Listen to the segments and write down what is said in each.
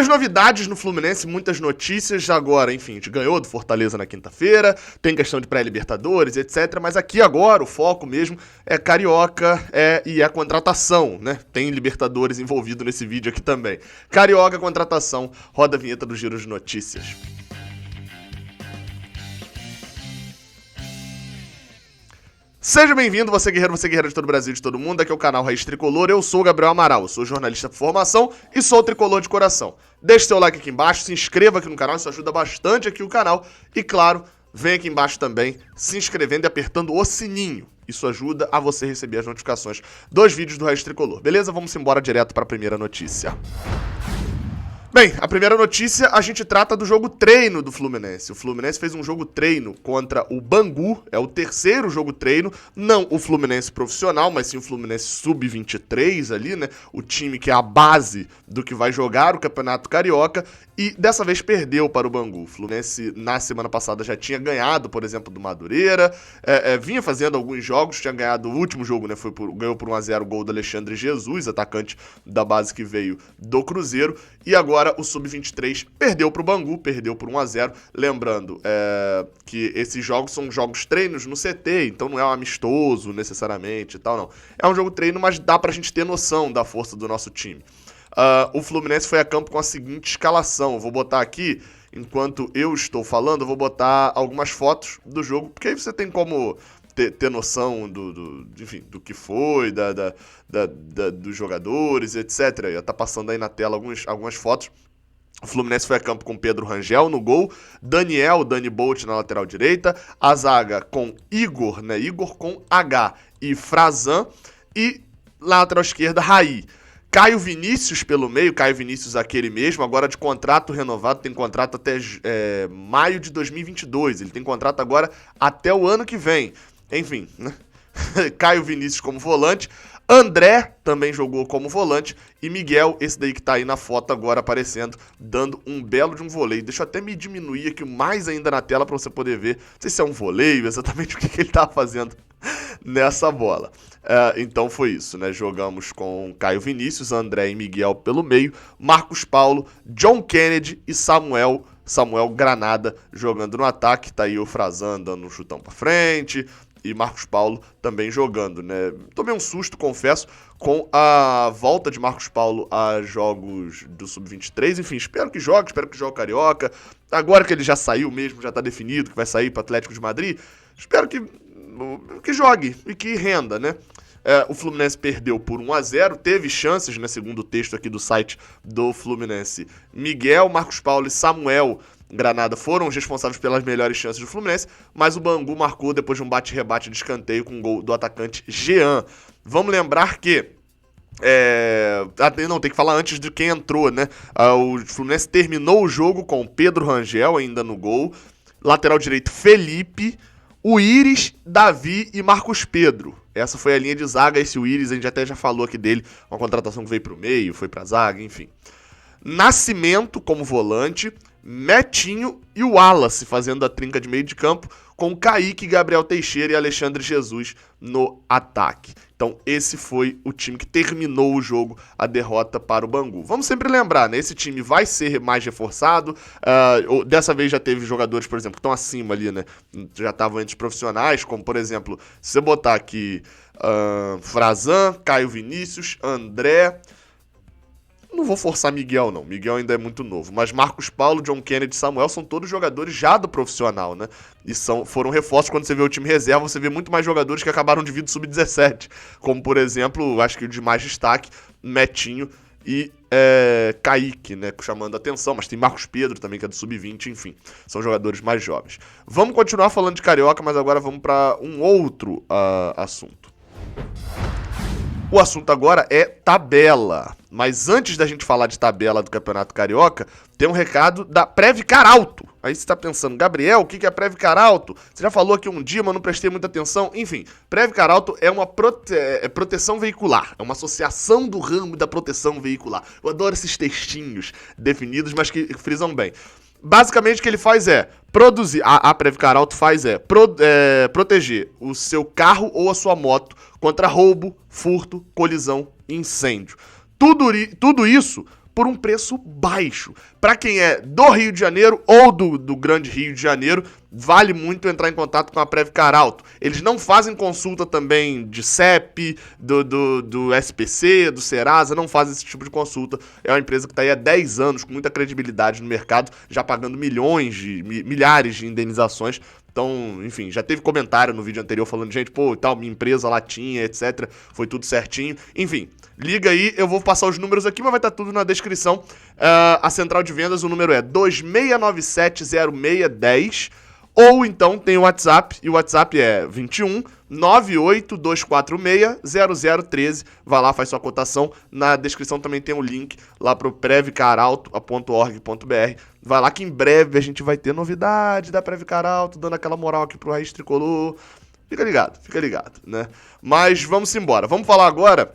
Muitas novidades no Fluminense, muitas notícias agora, enfim, a gente ganhou do Fortaleza na quinta-feira, tem questão de pré-libertadores, etc, mas aqui agora o foco mesmo é Carioca e a contratação, né? Tem Libertadores envolvido nesse vídeo aqui também. Carioca, contratação, roda a vinheta do Giro de Notícias. Seja bem-vindo, você guerreiro de todo o Brasil, de todo mundo, aqui é o canal Raiz Tricolor, eu sou o Gabriel Amaral, eu sou jornalista por formação e sou tricolor de coração. Deixe seu like aqui embaixo, se inscreva aqui no canal, isso ajuda bastante aqui o canal e, claro, vem aqui embaixo também se inscrevendo e apertando o sininho. Isso ajuda a você receber as notificações dos vídeos do Raiz Tricolor, beleza? Vamos embora direto para a primeira notícia. Bem, a primeira notícia, a gente trata do jogo treino do Fluminense. O Fluminense fez um jogo treino contra o Bangu, é o terceiro jogo treino, não o Fluminense profissional, mas sim o Fluminense sub-23 ali, né? O time que é a base do que vai jogar o Campeonato Carioca e dessa vez perdeu para o Bangu. O Fluminense na semana passada já tinha ganhado, por exemplo, do Madureira, vinha fazendo alguns jogos, tinha ganhado o último jogo, né? Ganhou por 1-0 o gol do Alexandre Jesus, atacante da base que veio do Cruzeiro, e agora o Sub-23 perdeu para o Bangu, perdeu por 1-0. Lembrando que esses jogos são jogos treinos no CT, então não é um amistoso necessariamente e tal, não. É um jogo treino, mas dá pra gente ter noção da força do nosso time. O Fluminense foi a campo com a seguinte escalação. Eu vou botar aqui, enquanto eu estou falando, eu vou botar algumas fotos do jogo, porque aí você tem como ter noção enfim, do que foi, dos jogadores, etc. Já tá passando aí na tela algumas fotos. O Fluminense foi a campo com Pedro Rangel no gol, Dani Bolt na lateral direita, a zaga com Igor, né? Igor com H e Frazan, e na lateral esquerda, Raí. Caio Vinícius pelo meio, Caio Vinícius aquele mesmo, agora de contrato renovado, tem contrato até maio de 2022, ele tem contrato agora até o ano que vem. Enfim, né? Caio Vinícius como volante, André também jogou como volante e Miguel, esse daí que tá aí na foto agora aparecendo, dando um belo de um voleio. Deixa eu até me diminuir aqui mais ainda na tela para você poder ver, não sei se é um voleio, exatamente o que ele tá fazendo nessa bola. Então foi isso, né? Jogamos com Caio Vinícius, André e Miguel pelo meio, Marcos Paulo, John Kennedy e Samuel Granada jogando no ataque. Tá aí o Frazan dando um chutão pra frente e Marcos Paulo também jogando, né? Tomei um susto, confesso, com a volta de Marcos Paulo a jogos do Sub-23. Enfim, espero que jogue o Carioca. Agora que ele já saiu mesmo, já tá definido que vai sair para Atlético de Madrid, espero que jogue e que renda, né? O Fluminense perdeu por 1-0, teve chances, né, segundo o texto aqui do site do Fluminense. Miguel, Marcos Paulo e Samuel Granada foram os responsáveis pelas melhores chances do Fluminense, mas o Bangu marcou depois de um bate-rebate de escanteio com o gol do atacante Jean. Vamos lembrar que tem que falar antes de quem entrou, né? O Fluminense terminou o jogo com Pedro Rangel ainda no gol, lateral direito Felipe, o Iris, Davi e Marcos Pedro. Essa foi a linha de zaga. Esse Iris a gente até já falou aqui dele, uma contratação que veio pro meio, foi pra zaga, enfim. Nascimento como volante, Metinho e o Wallace fazendo a trinca de meio de campo, com Kaique, Gabriel Teixeira e Alexandre Jesus no ataque. Então esse foi o time que terminou o jogo, a derrota para o Bangu. Vamos sempre lembrar, né? Esse time vai ser mais reforçado, dessa vez já teve jogadores, por exemplo, que estão acima ali, né? Já estavam entre os profissionais, como por exemplo, se você botar aqui Frazan, Caio Vinícius, André... Não vou forçar Miguel, não. Miguel ainda é muito novo. Mas Marcos Paulo, John Kennedy e Samuel são todos jogadores já do profissional, né? E foram reforços. Quando você vê o time reserva, você vê muito mais jogadores que acabaram de vir do Sub-17. Como, por exemplo, acho que o de mais destaque, Metinho e Kaique, né? Chamando a atenção. Mas tem Marcos Pedro também, que é do Sub-20. Enfim, são jogadores mais jovens. Vamos continuar falando de Carioca, mas agora vamos para um outro assunto. O assunto agora é tabela. Mas antes da gente falar de tabela do Campeonato Carioca, tem um recado da Previcar Alto. Aí você tá pensando, Gabriel, o que é a Previcar Alto? Você já falou aqui um dia, mas não prestei muita atenção. Enfim, Previcar Alto é uma proteção veicular. É uma associação do ramo da proteção veicular. Eu adoro esses textinhos definidos, mas que frisam bem. Basicamente o que ele faz é produzir, a Previcar Alto faz proteger o seu carro ou a sua moto contra roubo, furto, colisão e incêndio. Tudo isso por um preço baixo. Para quem é do Rio de Janeiro ou do Grande Rio de Janeiro, vale muito entrar em contato com a Previcar Auto. Eles não fazem consulta também de CEP, do SPC, do Serasa, não fazem esse tipo de consulta. É uma empresa que está aí há 10 anos, com muita credibilidade no mercado, já pagando milhares de indenizações. Então, enfim, já teve comentário no vídeo anterior falando, gente, pô, e tal, minha empresa lá tinha, etc. Foi tudo certinho. Enfim, liga aí, eu vou passar os números aqui, mas vai estar tudo na descrição. A central de vendas, o número é 26970610. Ou então tem o WhatsApp, e o WhatsApp é 21 98246 0013. Vai lá, faz sua cotação. Na descrição também tem o link lá pro previcarauto.org.br. Vai lá que em breve a gente vai ter novidade da Previcar Auto, dando aquela moral aqui pro Raiz Tricolor. Fica ligado, né? Mas vamos embora. Vamos falar agora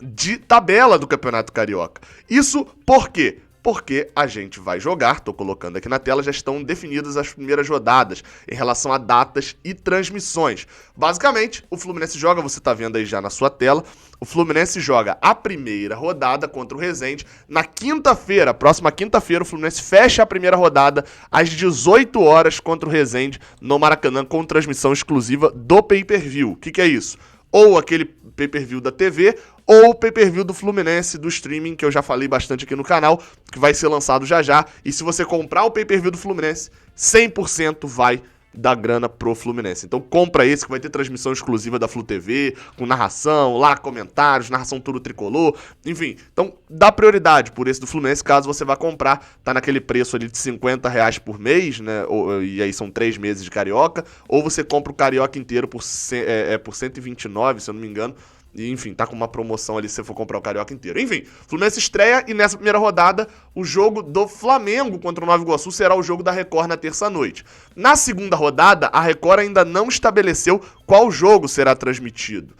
de tabela do Campeonato Carioca. Isso por quê? Porque a gente vai jogar, tô colocando aqui na tela, já estão definidas as primeiras rodadas em relação a datas e transmissões. Basicamente, o Fluminense joga, você tá vendo aí já na sua tela, o Fluminense joga a primeira rodada contra o Resende na quinta-feira, próxima quinta-feira, o Fluminense fecha a primeira rodada às 18 horas contra o Resende no Maracanã com transmissão exclusiva do pay-per-view. O que é isso? Ou aquele pay-per-view da TV, ou o pay-per-view do Fluminense, do streaming, que eu já falei bastante aqui no canal, que vai ser lançado já já. E se você comprar o pay-per-view do Fluminense, 100% vai dar grana pro Fluminense. Então compra esse, que vai ter transmissão exclusiva da Flu TV, com narração, lá comentários, narração tudo tricolor, enfim. Então dá prioridade por esse do Fluminense, caso você vá comprar, tá naquele preço ali de R$50 por mês, né, e aí são 3 meses de Carioca, ou você compra o Carioca inteiro por 129, se eu não me engano. E, enfim, tá com uma promoção ali se você for comprar o Carioca inteiro. Enfim, Fluminense estreia e nessa primeira rodada o jogo do Flamengo contra o Nova Iguaçu será o jogo da Record na terça-noite. Na segunda rodada, a Record ainda não estabeleceu qual jogo será transmitido.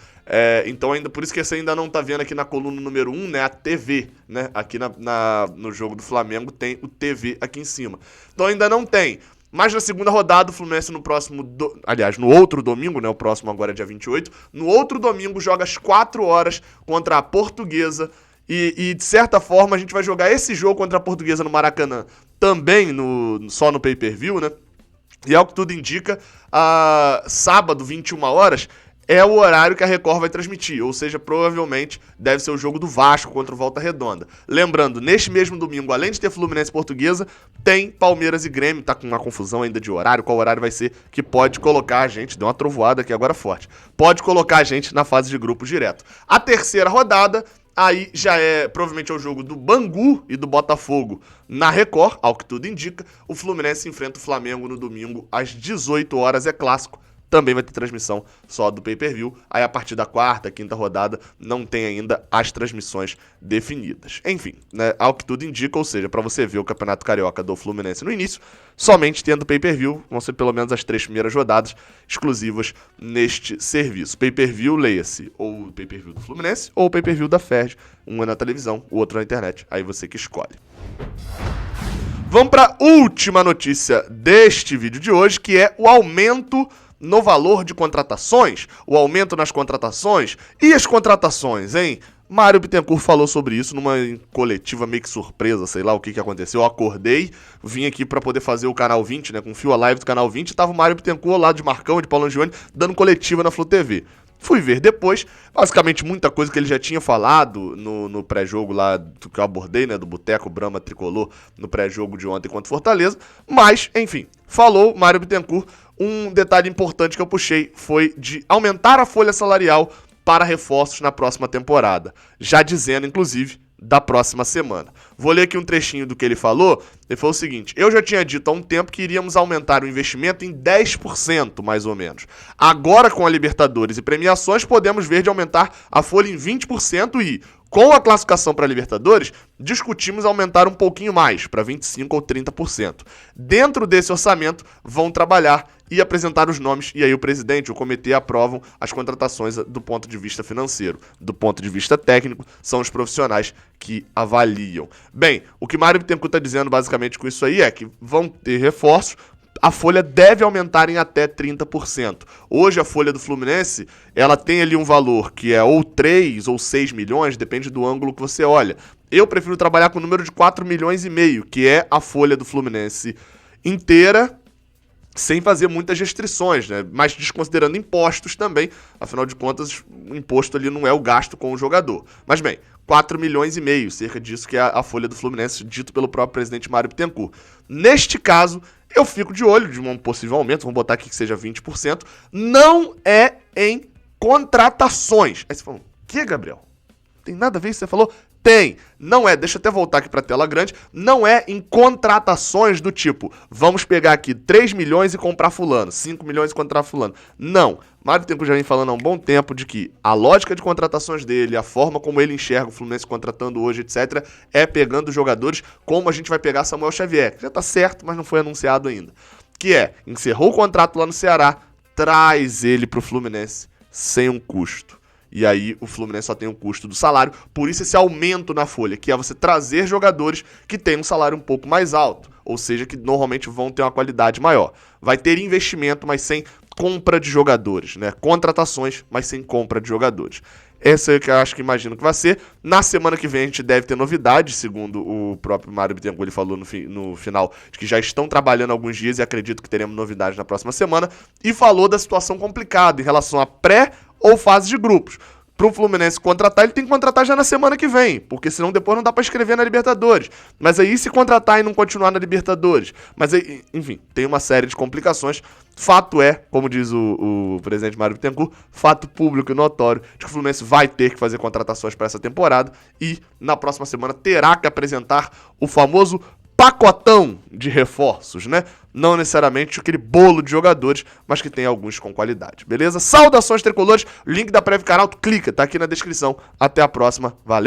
Então, ainda por isso que você ainda não tá vendo aqui na coluna número 1, né, a TV, né? Aqui no jogo do Flamengo tem o TV aqui em cima. Então ainda não tem. Mas na segunda rodada, o Fluminense no outro domingo, né? O próximo agora é dia 28. No outro domingo, joga às 4 horas contra a Portuguesa. E de certa forma, a gente vai jogar esse jogo contra a Portuguesa no Maracanã também só no pay-per-view, né? E ao que tudo indica, sábado, 21 horas, é o horário que a Record vai transmitir, ou seja, provavelmente deve ser o jogo do Vasco contra o Volta Redonda. Lembrando, neste mesmo domingo, além de ter Fluminense e Portuguesa, tem Palmeiras e Grêmio, tá com uma confusão ainda de horário, qual horário vai ser, que pode colocar a gente, deu uma trovoada aqui agora forte, pode colocar a gente na fase de grupos direto. A terceira rodada, aí já provavelmente é o jogo do Bangu e do Botafogo na Record, ao que tudo indica. O Fluminense enfrenta o Flamengo no domingo às 18 horas, é clássico. Também vai ter transmissão só do pay-per-view. Aí a partir da quarta, quinta rodada, não tem ainda as transmissões definidas. Enfim, né, ao que tudo indica, ou seja, para você ver o Campeonato Carioca do Fluminense no início, somente tendo pay-per-view, vão ser pelo menos as 3 primeiras rodadas exclusivas neste serviço. Pay-per-view, leia-se, ou o pay-per-view do Fluminense, ou o pay-per-view da FERJ. Um é na televisão, o outro na internet. Aí você que escolhe. Vamos para a última notícia deste vídeo de hoje, que é o aumento no valor de contratações, o aumento nas contratações e as contratações, hein? Mário Bittencourt falou sobre isso numa coletiva meio que surpresa, sei lá o que aconteceu. Eu acordei, vim aqui pra poder fazer o Canal 20, né, com o Fio a Live do Canal 20, e tava o Mário Bittencourt lá de Marcão, de Paulo Angione, dando coletiva na Flu TV. Fui ver depois, basicamente muita coisa que ele já tinha falado no pré-jogo lá, que eu abordei, né, do Boteco Brahma Tricolor, no pré-jogo de ontem contra o Fortaleza, mas, enfim, falou Mário Bittencourt. Um detalhe importante que eu puxei foi de aumentar a folha salarial para reforços na próxima temporada, já dizendo, inclusive, da próxima semana. Vou ler aqui um trechinho do que ele falou. Ele falou o seguinte: eu já tinha dito há um tempo que iríamos aumentar o investimento em 10%, mais ou menos. Agora, com a Libertadores e premiações, podemos ver de aumentar a folha em 20% e, com a classificação para a Libertadores, discutimos aumentar um pouquinho mais, para 25% ou 30%. Dentro desse orçamento, vão trabalhar e apresentar os nomes, e aí o presidente e o comitê aprovam as contratações do ponto de vista financeiro. Do ponto de vista técnico, são os profissionais que avaliam. Bem, o que Mário Bittencourt está dizendo basicamente com isso aí é que vão ter reforços. A folha deve aumentar em até 30%. Hoje a folha do Fluminense, ela tem ali um valor que é ou 3 ou 6 milhões, depende do ângulo que você olha. Eu prefiro trabalhar com o número de 4,5 milhões, que é a folha do Fluminense inteira, sem fazer muitas restrições, né? Mas desconsiderando impostos também, afinal de contas, o imposto ali não é o gasto com o jogador. Mas bem, 4,5 milhões, cerca disso que é a folha do Fluminense, dito pelo próprio presidente Mário Bittencourt. Neste caso, eu fico de olho de um possível aumento, vamos botar aqui que seja 20%, não é em contratações. Aí você fala, o que, Gabriel? Tem nada a ver isso que você falou? Tem. Não é, deixa eu até voltar aqui para a tela grande, não é em contratações do tipo, vamos pegar aqui 3 milhões e comprar fulano, 5 milhões e comprar fulano. Não. Mário Bittencourt já vem falando há um bom tempo de que a lógica de contratações dele, a forma como ele enxerga o Fluminense contratando hoje, etc., é pegando jogadores como a gente vai pegar Samuel Xavier, que já tá certo, mas não foi anunciado ainda. Que é, encerrou o contrato lá no Ceará, traz ele pro Fluminense sem um custo. E aí o Fluminense só tem um custo do salário, por isso esse aumento na folha, que é você trazer jogadores que têm um salário um pouco mais alto, ou seja, que normalmente vão ter uma qualidade maior. Vai ter investimento, mas sem compra de jogadores, né? Contratações, mas sem compra de jogadores. Essa é o que eu acho que imagino que vai ser. Na semana que vem a gente deve ter novidades, segundo o próprio Mário Bittencourt, ele falou no final, de que já estão trabalhando alguns dias e acredito que teremos novidades na próxima semana. E falou da situação complicada em relação a pré ou fase de grupos. Para o Fluminense contratar, ele tem que contratar já na semana que vem, porque senão depois não dá para escrever na Libertadores. Mas aí se contratar e não continuar na Libertadores? Mas aí, enfim, tem uma série de complicações. Fato é, como diz o presidente Mário Bittencourt, fato público e notório de que o Fluminense vai ter que fazer contratações para essa temporada e na próxima semana terá que apresentar o famoso pacotão de reforços, né? Não necessariamente aquele bolo de jogadores, mas que tem alguns com qualidade, beleza? Saudações tricolores, link da Prévio Canal, clica, tá aqui na descrição. Até a próxima, valeu!